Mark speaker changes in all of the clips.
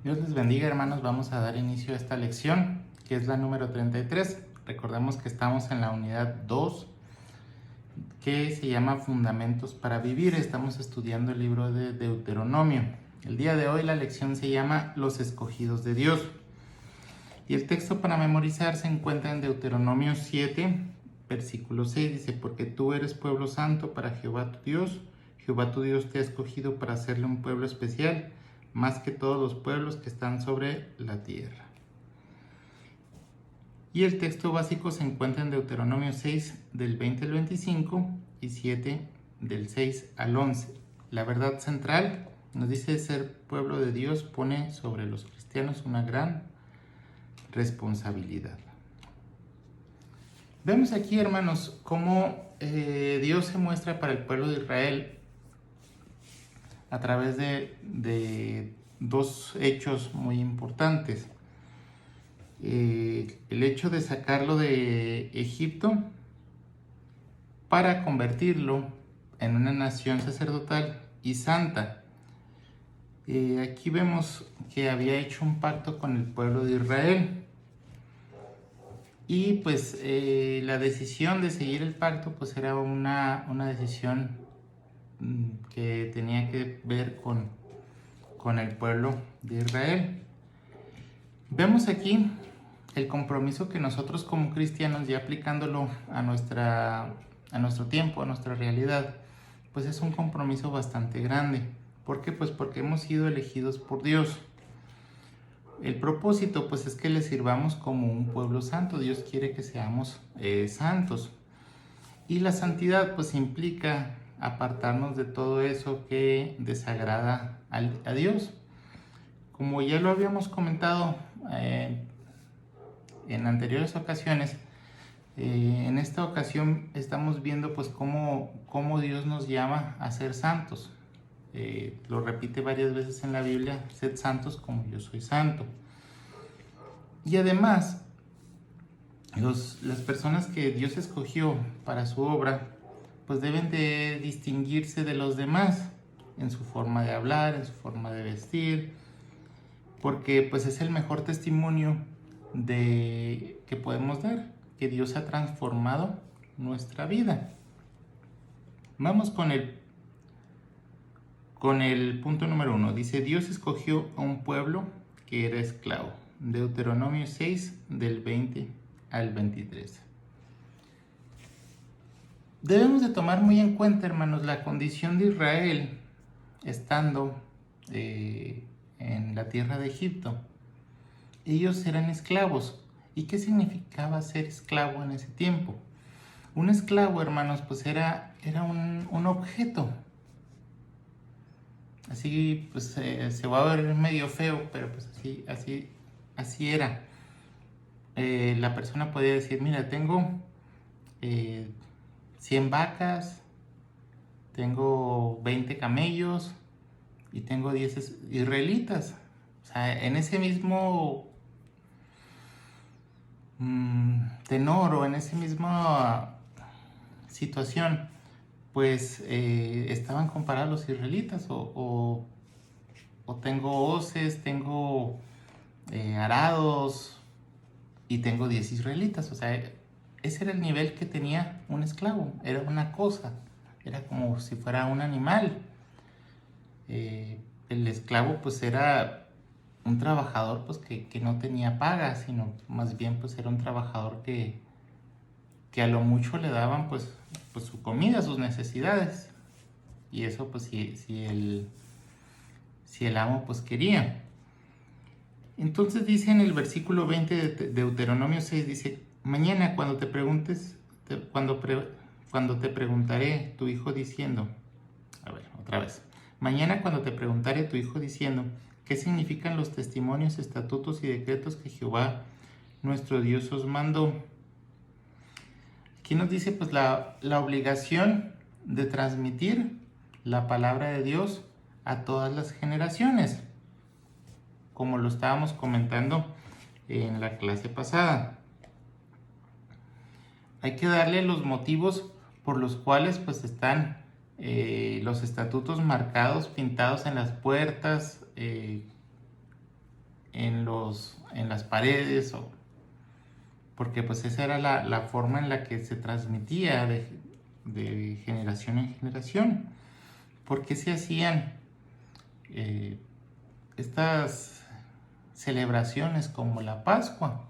Speaker 1: Dios les bendiga, hermanos. Vamos a dar inicio a esta lección, que es la número 33. Recordemos que estamos en la unidad 2, que se llama Fundamentos para Vivir. Estamos estudiando el libro de Deuteronomio. El día de hoy la lección se llama Los escogidos de Dios. Y el texto para memorizar se encuentra en Deuteronomio 7, versículo 6. Dice, porque tú eres pueblo santo para Jehová tu Dios. Jehová tu Dios te ha escogido para hacerle un pueblo especial, más que todos los pueblos que están sobre la tierra. Y el texto básico se encuentra en Deuteronomio 6, del 20 al 25, y 7, del 6 al 11. La verdad central nos dice: ser pueblo de Dios pone sobre los cristianos una gran responsabilidad. Vemos aquí, hermanos, cómo Dios se muestra para el pueblo de Israel a través de dos hechos muy importantes. El hecho de sacarlo de Egipto para convertirlo en una nación sacerdotal y santa. Aquí vemos que había hecho un pacto con el pueblo de Israel. Y pues la decisión de seguir el pacto pues era una decisión que tenía que ver con el pueblo de Israel. Vemos aquí el compromiso que nosotros como cristianos, ya aplicándolo a nuestro tiempo, a nuestra realidad, pues es un compromiso bastante grande. ¿Por qué? Pues porque hemos sido elegidos por Dios. El propósito pues es que le sirvamos como un pueblo santo. Dios quiere que seamos santos. Y la santidad pues implica apartarnos de todo eso que desagrada a Dios. Como ya lo habíamos comentado en anteriores ocasiones, en esta ocasión estamos viendo pues cómo Dios nos llama a ser santos. Lo repite varias veces en la Biblia: sed santos como yo soy santo. Y además, las personas que Dios escogió para su obra, pues deben de distinguirse de los demás en su forma de hablar, en su forma de vestir, porque pues es el mejor testimonio que podemos dar, que Dios ha transformado nuestra vida. Vamos con el punto número 1. Dice: Dios escogió a un pueblo que era esclavo. Deuteronomio 6, del 20 al 23. Debemos de tomar muy en cuenta, hermanos, la condición de Israel estando en la tierra de Egipto. Ellos eran esclavos. ¿Y qué significaba ser esclavo en ese tiempo? Un esclavo, hermanos, pues era un objeto. Así pues se va a ver medio feo, pero pues así era. La persona podía decir: mira, tengo 100 vacas, tengo 20 camellos y tengo 10 israelitas. O sea, en ese mismo tenor o en esa misma situación, pues estaban comparados los israelitas. O tengo hoces, tengo arados y tengo 10 israelitas. O sea, ese era el nivel que tenía un esclavo. Era una cosa, era como si fuera un animal. El esclavo pues era un trabajador pues que no tenía paga, sino más bien pues era un trabajador que a lo mucho le daban pues su comida, sus necesidades. Y eso pues si el amo pues quería. Entonces dice en el versículo 20 de Deuteronomio 6, dice: mañana cuando te preguntaré tu hijo diciendo, a ver, otra vez. Mañana cuando te preguntaré tu hijo diciendo, ¿qué significan los testimonios, estatutos y decretos que Jehová nuestro Dios os mandó? Aquí nos dice pues la obligación de transmitir la palabra de Dios a todas las generaciones, como lo estábamos comentando en la clase pasada. Hay que darle los motivos por los cuales pues están los estatutos marcados, pintados en las puertas, en las paredes, porque pues esa era la forma en la que se transmitía de generación en generación. ¿Por qué se hacían estas celebraciones como la Pascua,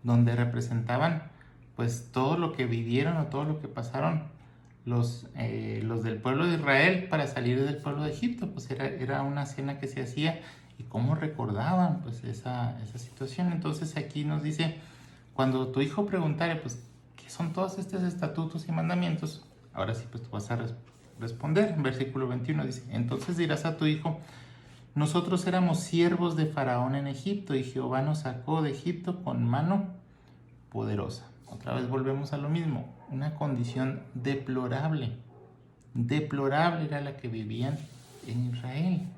Speaker 1: donde representaban pues todo lo que vivieron o todo lo que pasaron los del pueblo de Israel para salir del pueblo de Egipto? Pues era una cena que se hacía, y cómo recordaban pues esa situación. Entonces aquí nos dice, cuando tu hijo preguntare pues qué son todos estos estatutos y mandamientos, ahora sí pues tú vas a responder. Versículo 21 dice, entonces dirás a tu hijo, nosotros éramos siervos de Faraón en Egipto, y Jehová nos sacó de Egipto con mano poderosa. Otra vez volvemos a lo mismo, una condición deplorable. Deplorable era la que vivían en Israel.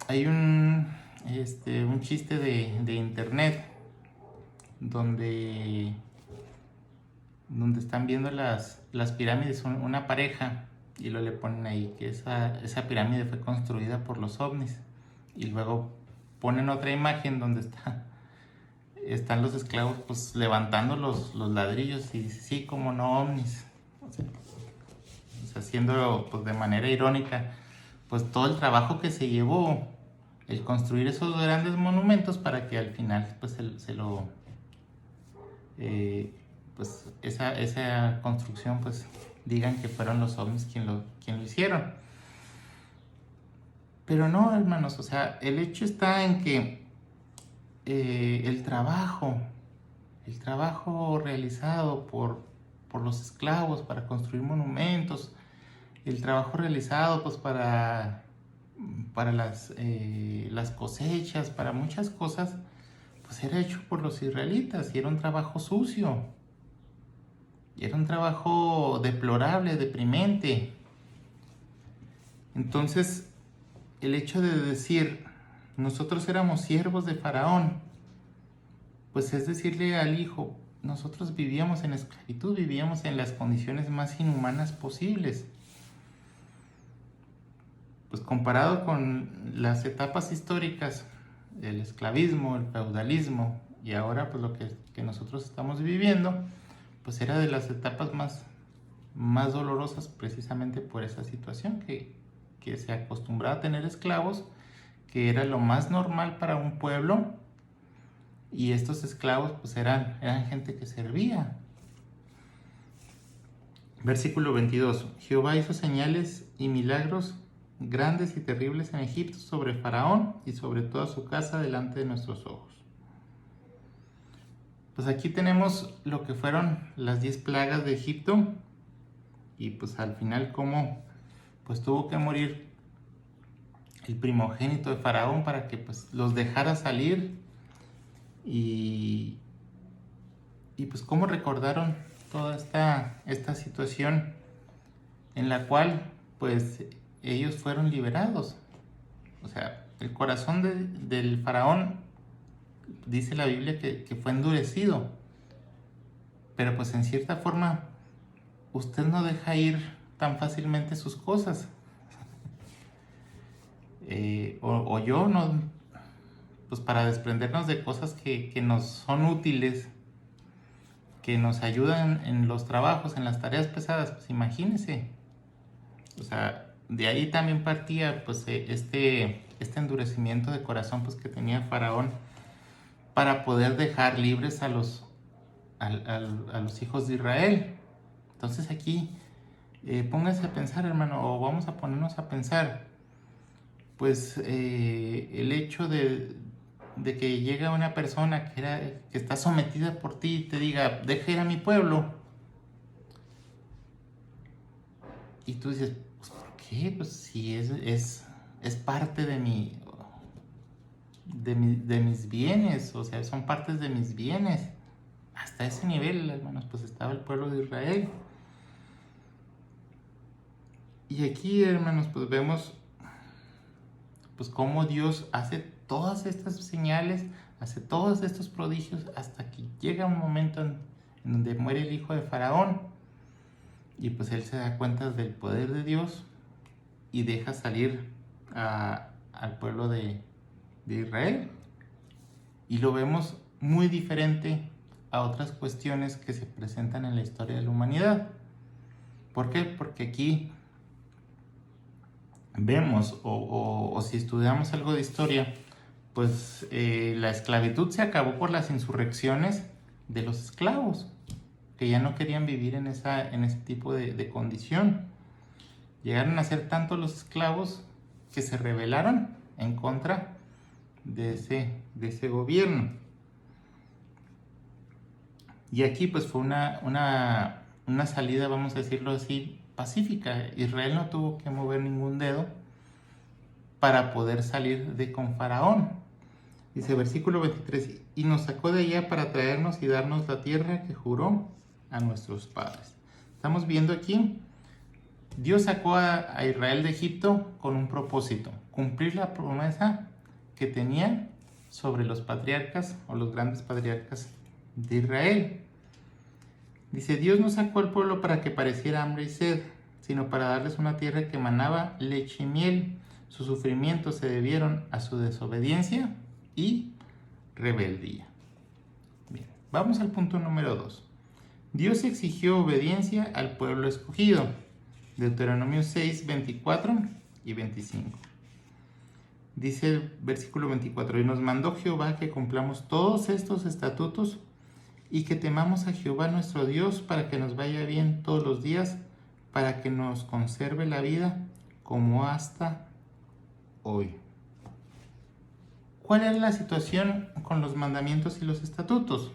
Speaker 1: Hay un chiste de internet donde están viendo las pirámides, una pareja, y lo le ponen ahí que esa pirámide fue construida por los ovnis, y luego ponen otra imagen donde están los esclavos pues levantando los ladrillos, y dice, sí, como no, ovnis. O sea, haciendo pues de manera irónica pues todo el trabajo que se llevó el construir esos grandes monumentos, para que al final pues pues esa construcción pues digan que fueron los ovnis quien lo hicieron. Pero no, hermanos, o sea, el hecho está en que el trabajo realizado por los esclavos para construir monumentos, el trabajo realizado pues para las cosechas, para muchas cosas, pues era hecho por los israelitas, y era un trabajo sucio, y era un trabajo deplorable, deprimente. Entonces, el hecho de decir, nosotros éramos siervos de Faraón, pues es decirle al hijo, nosotros vivíamos en esclavitud, vivíamos en las condiciones más inhumanas posibles. Pues comparado con las etapas históricas, el esclavismo, el feudalismo, y ahora pues lo que nosotros estamos viviendo, pues era de las etapas más dolorosas, precisamente por esa situación que se acostumbraba a tener esclavos, que era lo más normal para un pueblo, y estos esclavos pues eran gente que servía. Versículo 22, Jehová hizo señales y milagros grandes y terribles en Egipto sobre Faraón y sobre toda su casa delante de nuestros ojos. Pues aquí tenemos lo que fueron las 10 plagas de Egipto, y pues al final cómo pues tuvo que morir el primogénito de Faraón para que pues los dejara salir, y pues cómo recordaron toda esta situación en la cual pues ellos fueron liberados. O sea, el corazón del Faraón, dice la Biblia que fue endurecido, pero pues en cierta forma usted no deja ir tan fácilmente sus cosas. O yo no, pues para desprendernos de cosas que nos son útiles, que nos ayudan en los trabajos, en las tareas pesadas, pues imagínense. O sea, de ahí también partía pues este endurecimiento de corazón pues que tenía Faraón, para poder dejar libres a los hijos de Israel. Entonces aquí póngase a pensar, hermano, o vamos a ponernos a pensar, pues el hecho de que llega una persona que está sometida por ti y te diga, deja ir a mi pueblo, y tú dices, pues ¿por qué? Pues si es parte de mis bienes, o sea, son partes de mis bienes. Hasta ese nivel, hermanos, pues estaba el pueblo de Israel. Y aquí, hermanos, pues vemos pues cómo Dios hace todas estas señales, hace todos estos prodigios, hasta que llega un momento en donde muere el hijo de Faraón, y pues él se da cuenta del poder de Dios y deja salir a al pueblo de Israel. Y lo vemos muy diferente a otras cuestiones que se presentan en la historia de la humanidad. ¿Por qué? Porque aquí vemos, o si estudiamos algo de historia, pues la esclavitud se acabó por las insurrecciones de los esclavos, que ya no querían vivir en ese tipo de condición. Llegaron a ser tanto los esclavos que se rebelaron en contra de ese gobierno. Y aquí pues fue una salida, vamos a decirlo así, pacífica. Israel no tuvo que mover ningún dedo para poder salir de con Faraón. Dice versículo 23, y nos sacó de allá para traernos y darnos la tierra que juró a nuestros padres. Estamos viendo aquí, Dios sacó a Israel de Egipto con un propósito, cumplir la promesa que tenía sobre los patriarcas o los grandes patriarcas de Israel. Dice, Dios no sacó al pueblo para que pareciera hambre y sed, sino para darles una tierra que manaba leche y miel. Sus sufrimientos se debieron a su desobediencia y rebeldía. Bien, vamos al punto número 2. Dios exigió obediencia al pueblo escogido. Deuteronomio 6, 24 y 25. Dice el versículo 24, y nos mandó Jehová que cumplamos todos estos estatutos y que temamos a Jehová nuestro Dios para que nos vaya bien todos los días, para que nos conserve la vida como hasta hoy. ¿Cuál es la situación con los mandamientos y los estatutos?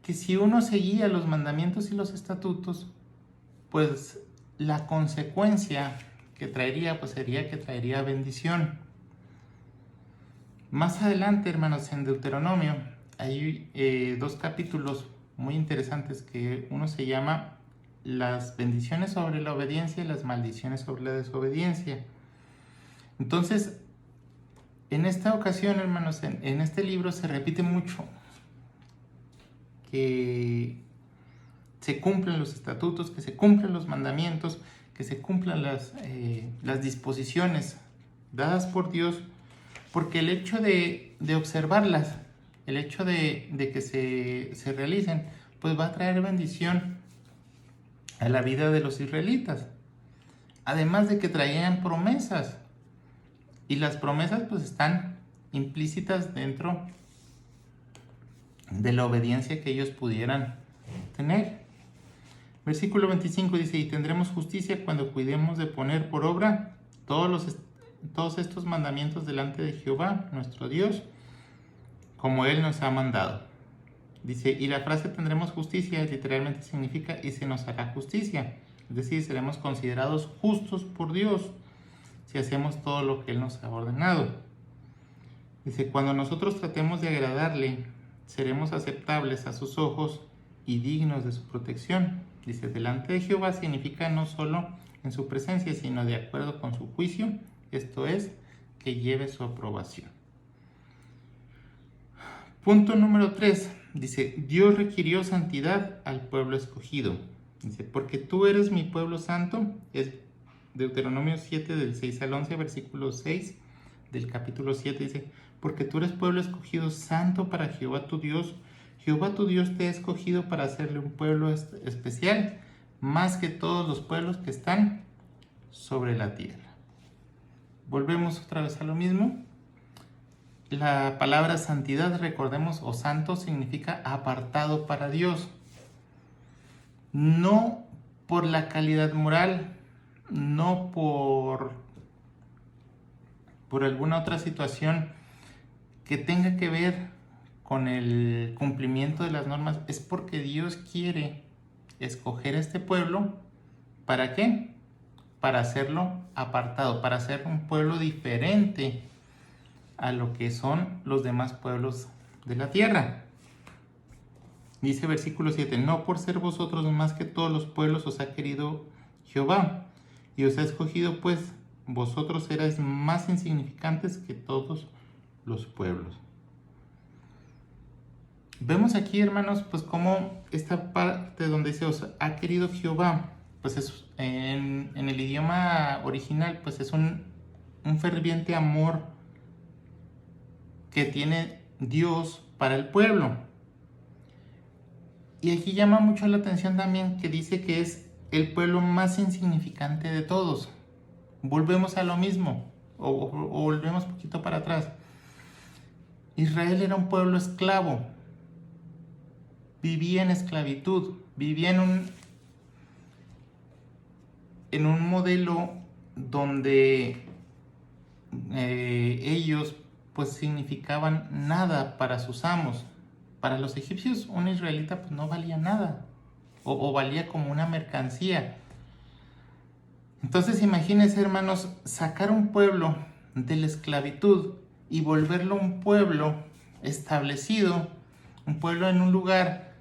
Speaker 1: Que si uno seguía los mandamientos y los estatutos, pues la consecuencia que traería, pues sería que traería bendición. Más adelante, hermanos, en Deuteronomio, hay 2 capítulos muy interesantes que uno se llama las bendiciones sobre la obediencia y las maldiciones sobre la desobediencia. Entonces, en esta ocasión, hermanos, en este libro se repite mucho que se cumplen los estatutos, que se cumplen los mandamientos, que se cumplan las disposiciones dadas por Dios, porque el hecho de observarlas, el hecho de que se realicen, pues va a traer bendición a la vida de los israelitas. Además de que traían promesas, y las promesas pues están implícitas dentro de la obediencia que ellos pudieran tener. Versículo 25 dice, y tendremos justicia cuando cuidemos de poner por obra todos estos mandamientos delante de Jehová, nuestro Dios, como Él nos ha mandado. Dice, y la frase tendremos justicia literalmente significa y se nos hará justicia. Es decir, seremos considerados justos por Dios si hacemos todo lo que Él nos ha ordenado. Dice, cuando nosotros tratemos de agradarle, seremos aceptables a sus ojos y dignos de su protección. Dice, delante de Jehová significa no solo en su presencia, sino de acuerdo con su juicio, esto es, que lleve su aprobación. Punto número 3, dice, Dios requirió santidad al pueblo escogido. Dice, porque tú eres mi pueblo santo, es Deuteronomio 7 del 6 al 11, versículo 6 del capítulo 7, dice, porque tú eres pueblo escogido santo para Jehová tu Dios. Jehová tu Dios te ha escogido para hacerle un pueblo especial, más que todos los pueblos que están sobre la tierra. Volvemos otra vez a lo mismo. La palabra santidad, recordemos, o santo, significa apartado para Dios. No por la calidad moral, no por alguna otra situación que tenga que ver con el cumplimiento de las normas, es porque Dios quiere escoger a este pueblo. ¿Para qué? Para hacerlo apartado, para hacer un pueblo diferente a lo que son los demás pueblos de la tierra. Dice versículo 7, no por ser vosotros más que todos los pueblos os ha querido Jehová, y os ha escogido, pues vosotros erais más insignificantes que todos los pueblos. Vemos aquí, hermanos, pues como esta parte donde dice os ha querido Jehová, pues es, en el idioma original, pues es un ferviente amor que tiene Dios para el pueblo. Y aquí llama mucho la atención también que dice que es el pueblo más insignificante de todos. Volvemos a lo mismo, o volvemos un poquito para atrás. Israel era un pueblo esclavo, vivía en esclavitud, vivía en un modelo donde ellos pues significaban nada para sus amos. Para los egipcios un israelita pues no valía nada, o valía como una mercancía. Entonces imagínense, hermanos, sacar un pueblo de la esclavitud y volverlo un pueblo establecido, un pueblo en un lugar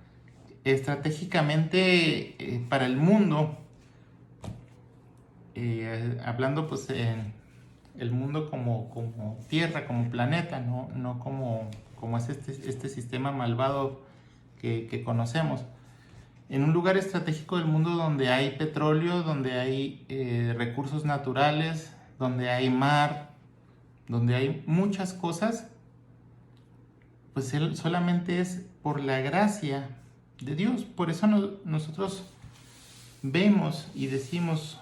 Speaker 1: estratégicamente para el mundo, hablando pues en el mundo como tierra, como planeta, no como es este sistema malvado que conocemos. En un lugar estratégico del mundo donde hay petróleo, donde hay recursos naturales, donde hay mar, donde hay muchas cosas, pues solamente es por la gracia de Dios. Por eso nosotros vemos y decimos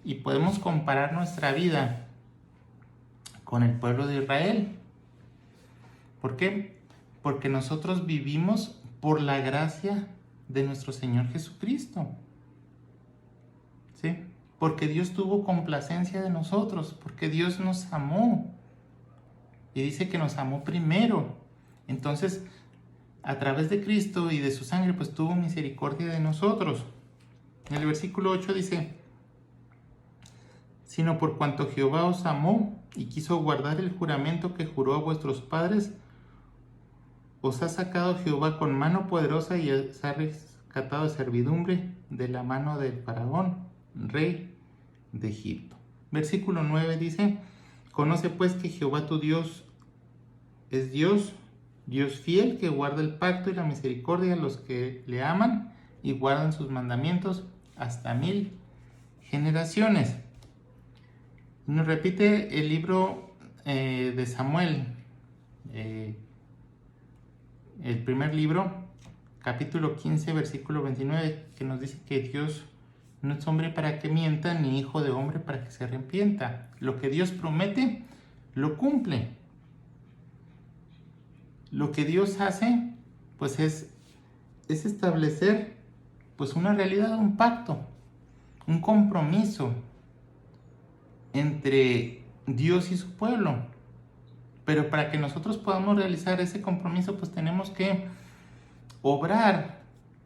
Speaker 1: y podemos comparar nuestra vida con el pueblo de Israel. ¿Por qué? Porque nosotros vivimos por la gracia de nuestro Señor Jesucristo. ¿Sí? Porque Dios tuvo complacencia de nosotros, porque Dios nos amó. Y dice que nos amó primero. Entonces, a través de Cristo y de su sangre, pues tuvo misericordia de nosotros. En el versículo 8 dice: sino por cuanto Jehová os amó y quiso guardar el juramento que juró a vuestros padres, os ha sacado Jehová con mano poderosa y os ha rescatado de servidumbre de la mano del faraón, rey de Egipto. Versículo 9 dice: conoce pues que Jehová tu Dios es Dios, Dios fiel, que guarda el pacto y la misericordia a los que le aman y guardan sus mandamientos hasta 1000 generaciones. Nos repite el libro de Samuel, el primer libro, capítulo 15, versículo 29, que nos dice que Dios no es hombre para que mienta, ni hijo de hombre para que se arrepienta. Lo que Dios promete, lo cumple. Lo que Dios hace, pues es establecer pues una realidad, un pacto, un compromiso entre Dios y su pueblo. Pero para que nosotros podamos realizar ese compromiso, pues tenemos que obrar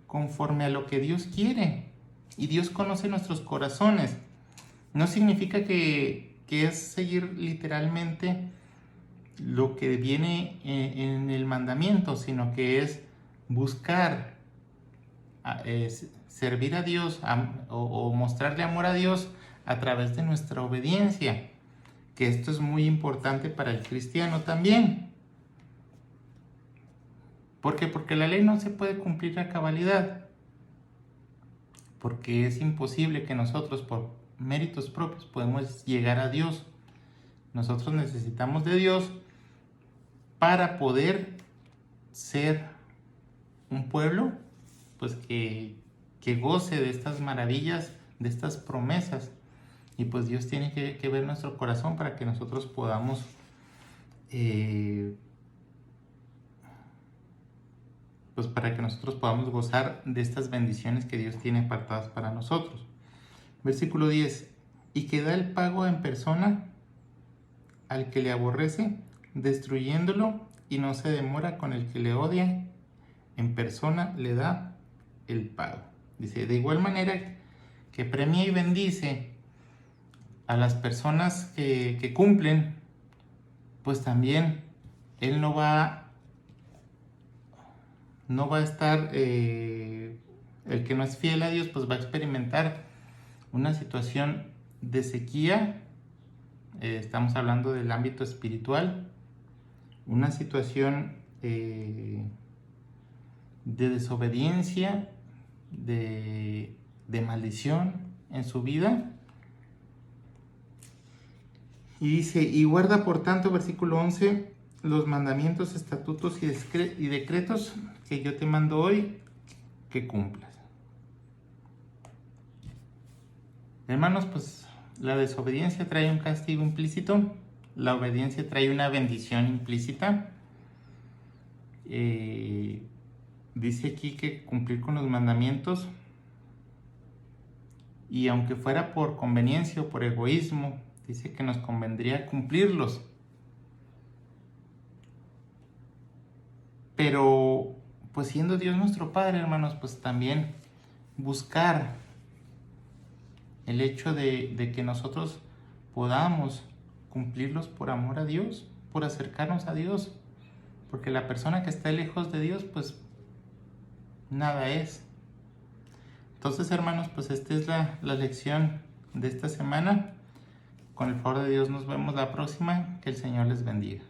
Speaker 1: conforme a lo que Dios quiere. Y Dios conoce nuestros corazones. No significa que es seguir literalmente lo que viene en el mandamiento, sino que es buscar servir a Dios o mostrarle amor a Dios a través de nuestra obediencia, que esto es muy importante para el cristiano también. ¿Por qué? Porque la ley no se puede cumplir a cabalidad, porque es imposible que nosotros por méritos propios podamos llegar a Dios. Nosotros necesitamos de Dios para poder ser un pueblo pues que goce de estas maravillas, de estas promesas. Y pues Dios tiene que ver nuestro corazón para que nosotros podamos pues para que nosotros podamos gozar de estas bendiciones que Dios tiene apartadas para nosotros. Versículo 10. Y que da el pago en persona al que le aborrece, destruyéndolo, y no se demora con el que le odia, en persona le da el pago. Dice, de igual manera que premia y bendice a las personas que cumplen, pues también Él no va a estar, el que no es fiel a Dios, pues va a experimentar una situación de sequía. Estamos hablando del ámbito espiritual, una situación de desobediencia, de maldición en su vida. Y dice, y guarda por tanto, versículo 11, los mandamientos, estatutos y decretos que yo te mando hoy, que cumplas. Hermanos, pues la desobediencia trae un castigo implícito, la obediencia trae una bendición implícita. Dice aquí que cumplir con los mandamientos, y aunque fuera por conveniencia o por egoísmo, dice que nos convendría cumplirlos. Pero, pues siendo Dios nuestro Padre, hermanos, pues también buscar el hecho de que nosotros podamos cumplirlos por amor a Dios, por acercarnos a Dios. Porque la persona que está lejos de Dios, pues nada es. Entonces, hermanos, pues esta es la lección de esta semana. Con el favor de Dios nos vemos la próxima. Que el Señor les bendiga.